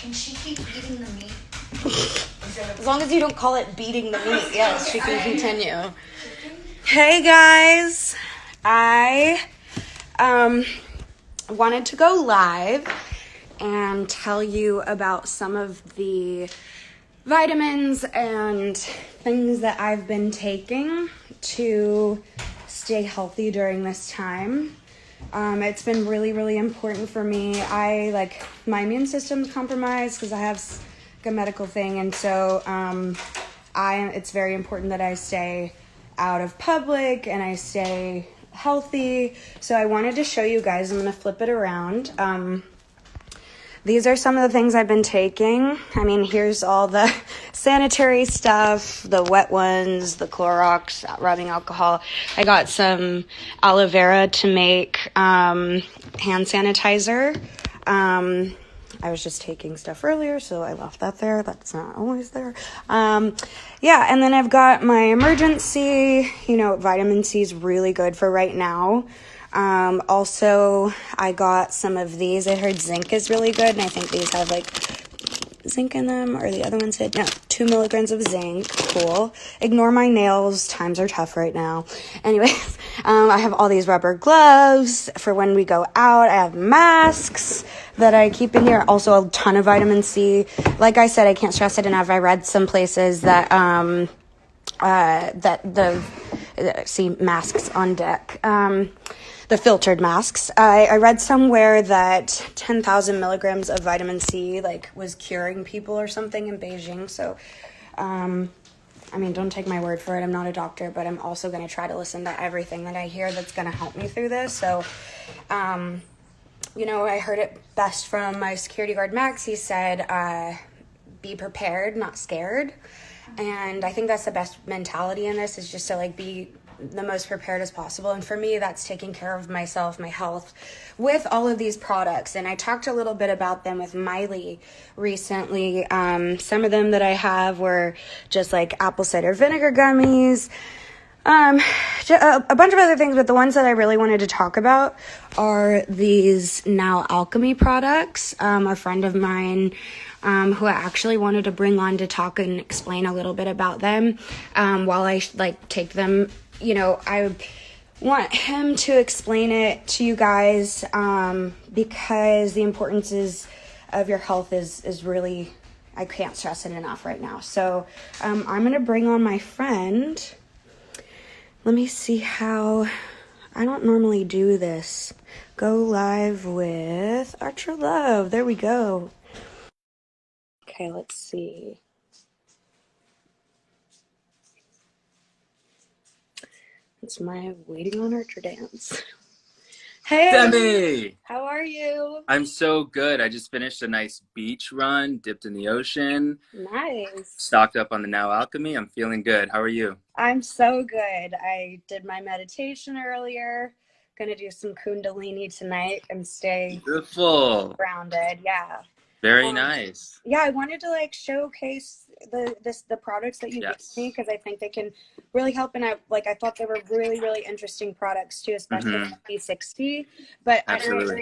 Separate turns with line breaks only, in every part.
Can she keep eating the meat?
As long as you don't call it beating the meat, yes, she can continue. Hey guys, I wanted to go live and tell you about some of the vitamins and things that I've been taking to stay healthy during this time. It's been really, really important for me. My immune system's compromised because I have a medical thing, and so it's very important that I stay out of public and I stay healthy. So I wanted to show you guys. I'm going to flip it around. These are some of the things I've been taking. I mean, here's all the sanitary stuff, the wet ones, the Clorox, rubbing alcohol. I got some aloe vera to make hand sanitizer. I was just taking stuff earlier, so I left that there. That's not always there. And then I've got my emergency. Vitamin C is really good for right now. Also, I got some of these. I heard zinc is really good, and I think these have zinc in them, or the other one said, no, 2 milligrams of zinc. Cool. Ignore my nails. Times are tough right now. Anyways, I have all these rubber gloves for when we go out. I have masks that I keep in here. Also, a ton of vitamin C. Like I said, I can't stress it enough. I read some places that, masks on deck. The filtered masks. I read somewhere that 10,000 milligrams of vitamin C was curing people or something in Beijing. So, don't take my word for it. I'm not a doctor, but I'm also going to try to listen to everything that I hear that's going to help me through this. So, I heard it best from my security guard, Max. He said, be prepared, not scared. And I think that's the best mentality in this, is just to be the most prepared as possible. And for me, that's taking care of myself, my health, with all of these products. And I talked a little bit about them with Miley recently. Some of them that I have were just apple cider vinegar gummies, a bunch of other things, but the ones that I really wanted to talk about are these Now Alchemy products. A friend of mine who I actually wanted to bring on to talk and explain a little bit about them while I take them. I want him to explain it to you guys because the importance of your health is really, I can't stress it enough right now. So I'm going to bring on my friend. Let me see how, I don't normally do this. Go live with Archer Love. There we go. Okay, let's see. It's my waiting on Archer dance. Hey,
Demi!
How are you?
I'm so good. I just finished a nice beach run, dipped in the ocean.
Nice.
Stocked up on the Now Alchemy. I'm feeling good. How are you?
I'm so good. I did my meditation earlier. Gonna do some Kundalini tonight and stay
Beautiful.
grounded. Yeah.
Very nice.
Yeah, I wanted to showcase the products that you gave me, because I think they can really help. And I thought they were really, really interesting products too, especially C60. But I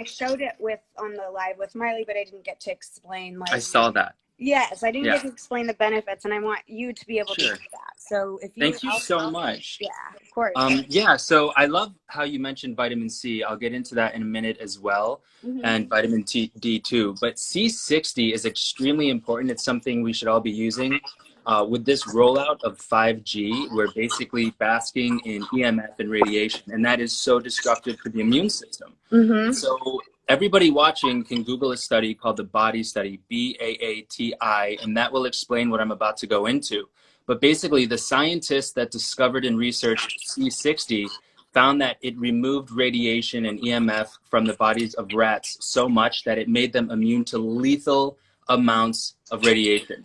showed it on the live with Miley, but I didn't get to explain
I saw that.
Yes, I didn't get to explain the benefits, and I want you to be able to do that. So if you
Thank you so much.
Yeah, of course.
So I love how you mentioned vitamin C. I'll get into that in a minute as well, and vitamin D too. But C60 is extremely important. It's something we should all be using. With this rollout of 5G, we're basically basking in EMF and radiation, and that is so destructive to the immune system. So everybody watching can Google a study called the Body Study, BAATI, and that will explain what I'm about to go into. But basically, the scientists that discovered and researched C60 found that it removed radiation and EMF from the bodies of rats so much that it made them immune to lethal amounts of radiation.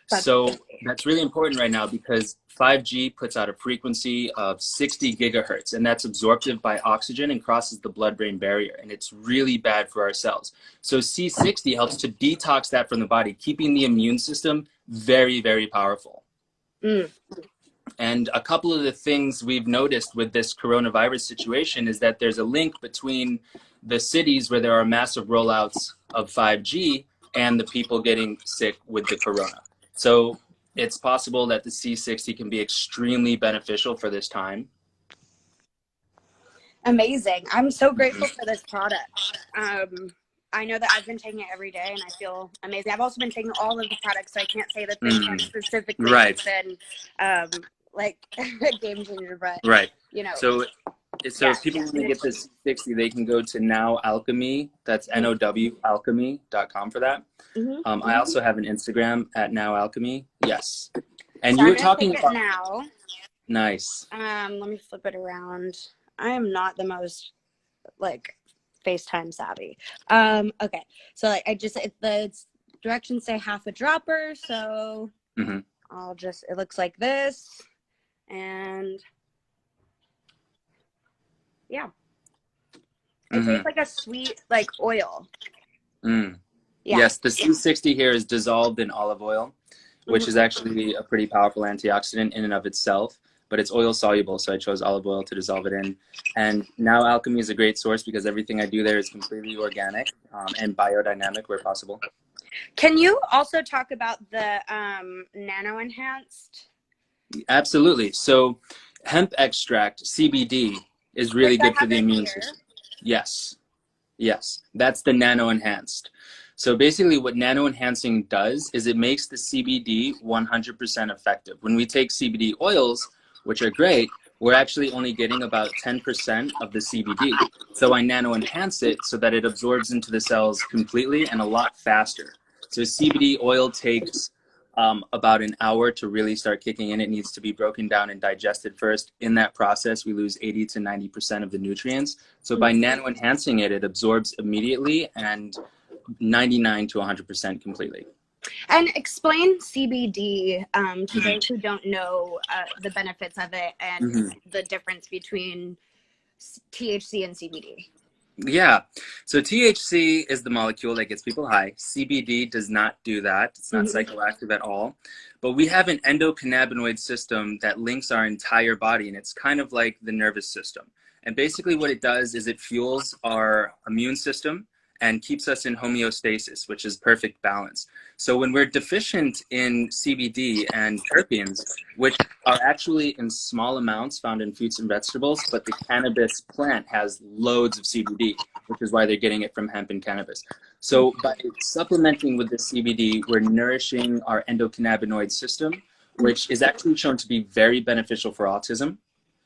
So that's really important right now, because 5G puts out a frequency of 60 gigahertz, and that's absorptive by oxygen and crosses the blood-brain barrier, and it's really bad for our cells. So C60 helps to detox that from the body, keeping the immune system very, very powerful. And a couple of the things we've noticed with this coronavirus situation is that there's a link between the cities where there are massive rollouts of 5G and the people getting sick with the corona. So it's possible that the C60 can be extremely beneficial for this time.
Amazing. I'm so grateful for this product. I know that I've been taking it every day and I feel amazing. I've also been taking all of the products, so I can't say that this one specifically has been like a game changer, but you know.
So if people want to get this 60, they can go to Now Alchemy. That's nowalchemy.com for that. I also have an Instagram at Now Alchemy. Yes. And
so
you were talking about
now.
Nice.
Let me flip it around. I am not the most like FaceTime savvy. Okay. So like the directions say half a dropper, so I'll just, it looks like this, and yeah. It tastes like a sweet, like oil. Yeah.
Yes, the C60 here is dissolved in olive oil, which is actually a pretty powerful antioxidant in and of itself, but it's oil soluble, so I chose olive oil to dissolve it in. And Now Alchemy is a great source because everything I do there is completely organic and biodynamic where possible.
Can you also talk about the nano enhanced?
Absolutely. So hemp extract, CBD, is really good for the immune system. Yes. Yes. That's the nano enhanced. So basically what nano enhancing does is it makes the CBD 100% effective. When we take CBD oils, which are great, we're actually only getting about 10% of the CBD. So I nano enhance it so that it absorbs into the cells completely and a lot faster. So CBD oil takes about an hour to really start kicking in. It needs to be broken down and digested first. In that process, we lose 80 to 90% of the nutrients. So by nano enhancing it, it absorbs immediately and 99 to 100% completely.
And explain CBD to those who don't know the benefits of it and the difference between THC and CBD.
Yeah. So THC is the molecule that gets people high. CBD does not do that. It's not psychoactive at all. But we have an endocannabinoid system that links our entire body, and it's kind of like the nervous system. And basically what it does is it fuels our immune system and keeps us in homeostasis, which is perfect balance. So when we're deficient in CBD and terpenes, which are actually in small amounts found in fruits and vegetables, but the cannabis plant has loads of CBD, which is why they're getting it from hemp and cannabis. So by supplementing with the CBD, we're nourishing our endocannabinoid system, which is actually shown to be very beneficial for autism,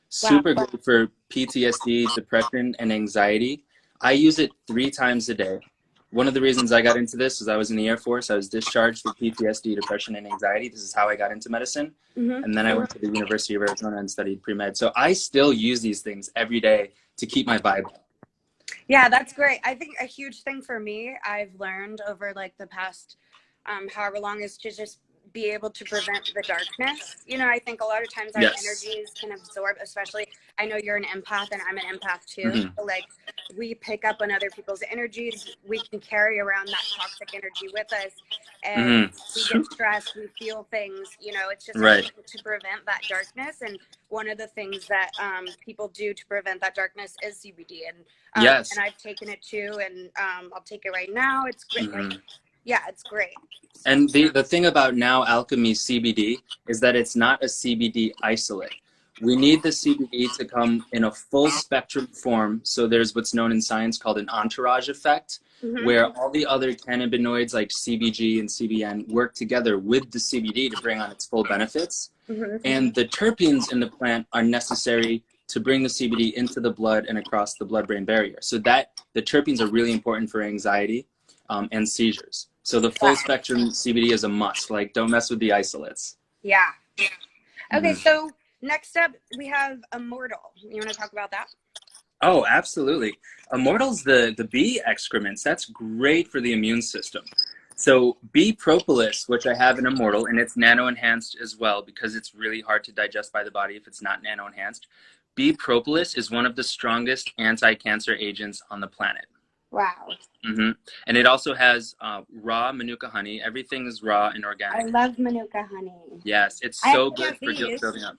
super good for PTSD, depression, and anxiety. I use it 3 times a day. One of the reasons I got into this is I was in the Air Force. I was discharged for PTSD, depression, and anxiety. This is how I got into medicine. And then I went to the University of Arizona and studied pre-med. So I still use these things every day to keep my vibe up.
Yeah, that's great. I think a huge thing for me, I've learned over like the past however long, is to just be able to prevent the darkness. You know, I think a lot of times our energies can absorb, especially, I know you're an empath and I'm an empath too. So like we pick up on other people's energies. We can carry around that toxic energy with us, and we get stressed, we feel things, you know, it's just to prevent that darkness. And one of the things that people do to prevent that darkness is CBD. And and I've taken it too, and I'll take it right now. It's great. Yeah, it's great.
And the thing about Now Alchemy CBD is that it's not a CBD isolate. We need the CBD to come in a full spectrum form. So there's what's known in science called an entourage effect, where all the other cannabinoids like CBG and CBN work together with the CBD to bring on its full benefits. And the terpenes in the plant are necessary to bring the CBD into the blood and across the blood-brain barrier. So that the terpenes are really important for anxiety and seizures. So the full spectrum CBD is a must. Like, don't mess with the isolates.
Yeah. Okay, so next up we have Immortal. You want to talk about that?
Oh, absolutely. Immortal's the bee excrements. That's great for the immune system. So bee propolis, which I have in Immortal, and it's nano-enhanced as well because it's really hard to digest by the body if it's not nano-enhanced. Bee propolis is one of the strongest anti-cancer agents on the planet.
Wow.
And it also has raw manuka honey. Everything is raw and organic.
I love manuka honey.
Yes, it's so good for building up.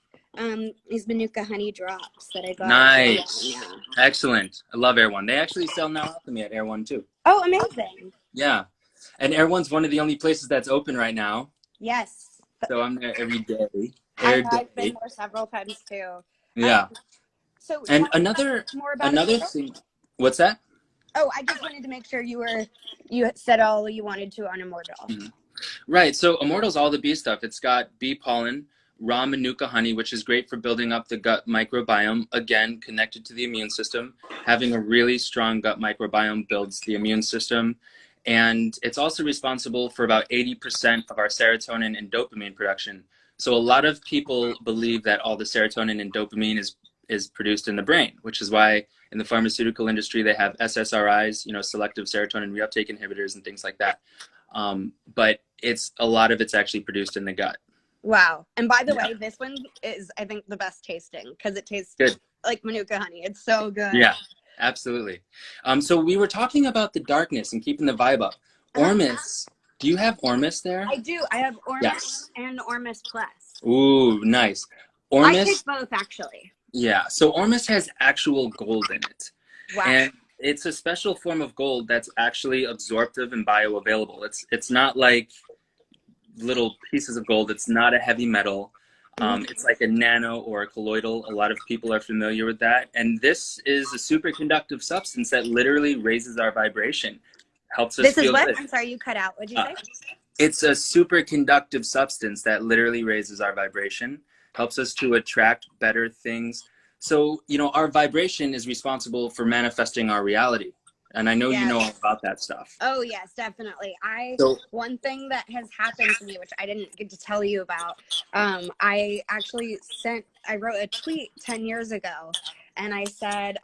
These manuka honey drops that I got.
Nice. Excellent. I love Air One. They actually sell Now Alchemy at Air One too.
Oh, amazing.
Yeah. And Erewhon's one of the only places that's open right now.
Yes.
So I'm there every day.
I've been there several times too.
Yeah.
So
And
tell me more about
another
it.
thing. What's that?
Oh, I just wanted to make sure you said all you wanted to on Immortal.
Mm-hmm. Right. So Immortal's all the bee stuff. It's got bee pollen, raw manuka honey, which is great for building up the gut microbiome. Again, connected to the immune system. Having a really strong gut microbiome builds the immune system. And it's also responsible for about 80% of our serotonin and dopamine production. So a lot of people believe that all the serotonin and dopamine is produced in the brain, which is why in the pharmaceutical industry they have SSRIs, selective serotonin reuptake inhibitors and things like that. But a lot of it's actually produced in the gut.
Wow. And by the way, this one is, I think, the best tasting because it tastes
good,
like manuka honey. It's so good.
Yeah, absolutely. So we were talking about the darkness and keeping the vibe up. Ormus, do you have Ormus there?
I do. I have Ormus and Ormus Plus.
Ooh, nice. Ormus,
I take both, actually.
Yeah, so Ormus has actual gold in it.
Wow.
And it's a special form of gold that's actually absorptive and bioavailable. It's not like little pieces of gold. It's not a heavy metal. It's like a nano or a colloidal. A lot of people are familiar with that. And this is a superconductive substance that literally raises our vibration. Helps us feel good.
I'm sorry, you cut out. What'd you say?
It's a superconductive substance that literally raises our vibration. Helps us to attract better things. So, our vibration is responsible for manifesting our reality. And I know you know all about that stuff.
Oh, yes, definitely. One thing that has happened to me, which I didn't get to tell you about, I wrote a tweet 10 years ago, and I said,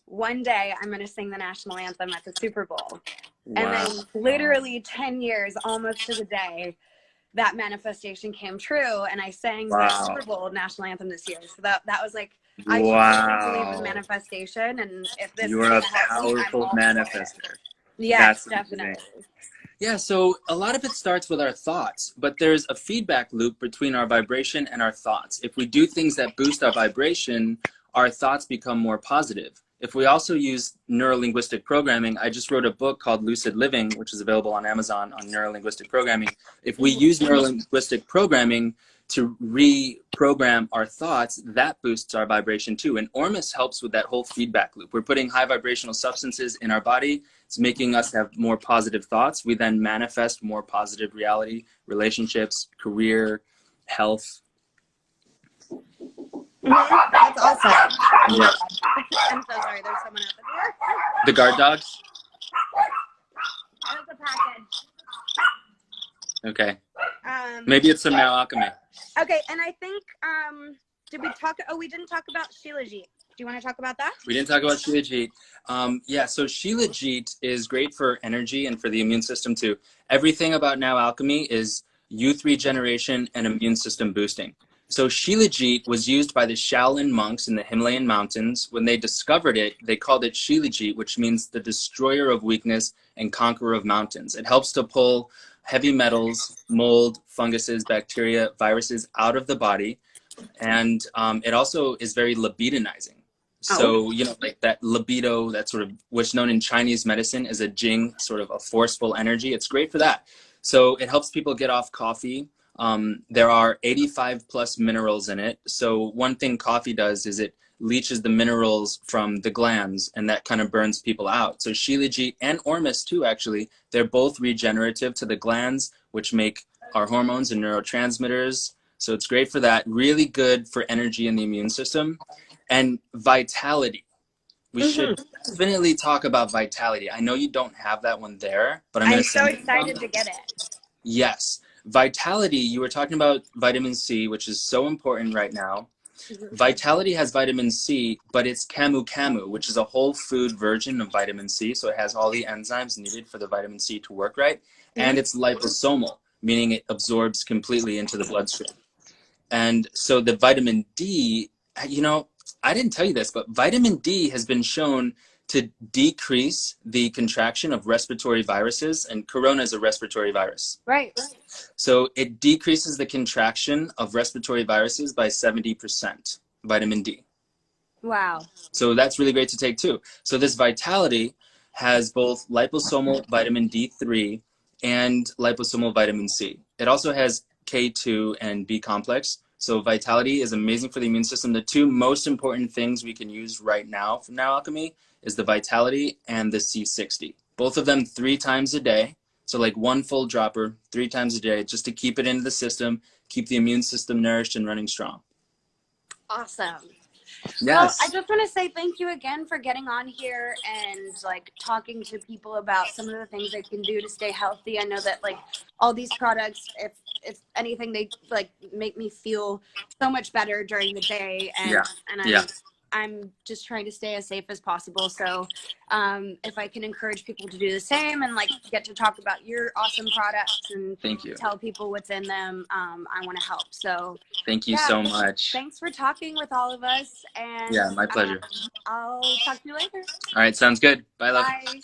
one day I'm going to sing the national anthem at the Super Bowl. Wow. And then literally 10 years, almost to the day, that manifestation came true, and I sang the Super Bowl national anthem this year. So that was like, I truly believe in manifestation, and if this
you're a powerful manifester.
Yes, definitely.
Yeah, so a lot of it starts with our thoughts, but there's a feedback loop between our vibration and our thoughts. If we do things that boost our vibration, our thoughts become more positive. If we also use neurolinguistic programming, I just wrote a book called Lucid Living, which is available on Amazon on neurolinguistic programming. If we use neurolinguistic programming to reprogram our thoughts, that boosts our vibration too. And Ormus helps with that whole feedback loop. We're putting high vibrational substances in our body. It's making us have more positive thoughts. We then manifest more positive reality, relationships, career, health.
That's awesome.
Yeah.
I'm so sorry. There's someone at the door.
The guard dogs?
That's a package.
Okay. Maybe it's some now alchemy.
Okay, and I think, we didn't talk about Shilajit. Do you want to talk about that?
We didn't talk about Shilajit. So Shilajit is great for energy and for the immune system too. Everything about now alchemy is youth regeneration and immune system boosting. So Shilajit was used by the Shaolin monks in the Himalayan mountains. When they discovered it, they called it Shilajit, which means the destroyer of weakness and conqueror of mountains. It helps to pull heavy metals, mold, funguses, bacteria, viruses out of the body. And it also is very libidinizing. So, like that libido, that sort of, what's known in Chinese medicine as a jing, sort of a forceful energy. It's great for that. So it helps people get off coffee. There are 85 plus minerals in it. So one thing coffee does is it leaches the minerals from the glands, and that kind of burns people out. So Shilajit and Ormus too, actually, they're both regenerative to the glands, which make our hormones and neurotransmitters. So it's great for that. Really good for energy in the immune system. And vitality. We should definitely talk about vitality. I know you don't have that one there, but I'm
so excited to get it.
Yes. Vitality, you were talking about vitamin C, which is so important right now. Vitality has vitamin C, but it's camu, which is a whole food version of vitamin C. So it has all the enzymes needed for the vitamin C to work right. And it's liposomal, meaning it absorbs completely into the bloodstream. And so the vitamin D, I didn't tell you this, but vitamin D has been shown to decrease the contraction of respiratory viruses, and corona is a respiratory virus.
Right.
So it decreases the contraction of respiratory viruses by 70%, vitamin D.
Wow.
So that's really great to take too. So this vitality has both liposomal vitamin D3 and liposomal vitamin C. It also has K2 and B complex. So Vitality is amazing for the immune system. The two most important things we can use right now from Now Alchemy is the Vitality and the C60. Both of them 3 times a day. So like one full dropper 3 times a day, just to keep it into the system, keep the immune system nourished and running strong.
Awesome. Well, I
Yes.
just want to say thank you again for getting on here and like talking to people about some of the things they can do to stay healthy. I know that like all these products, if anything, they like make me feel so much better during the day, and
Yeah. Yeah.
I'm just trying to stay as safe as possible. So if I can encourage people to do the same and like get to talk about your awesome products and
Thank you.
tell people what's in them, I want to help. So
Thank you
yeah,
so much.
thanks for talking with all of us, and
Yeah, my pleasure.
I'll talk to you later.
All right, sounds good. Bye, love.
Bye.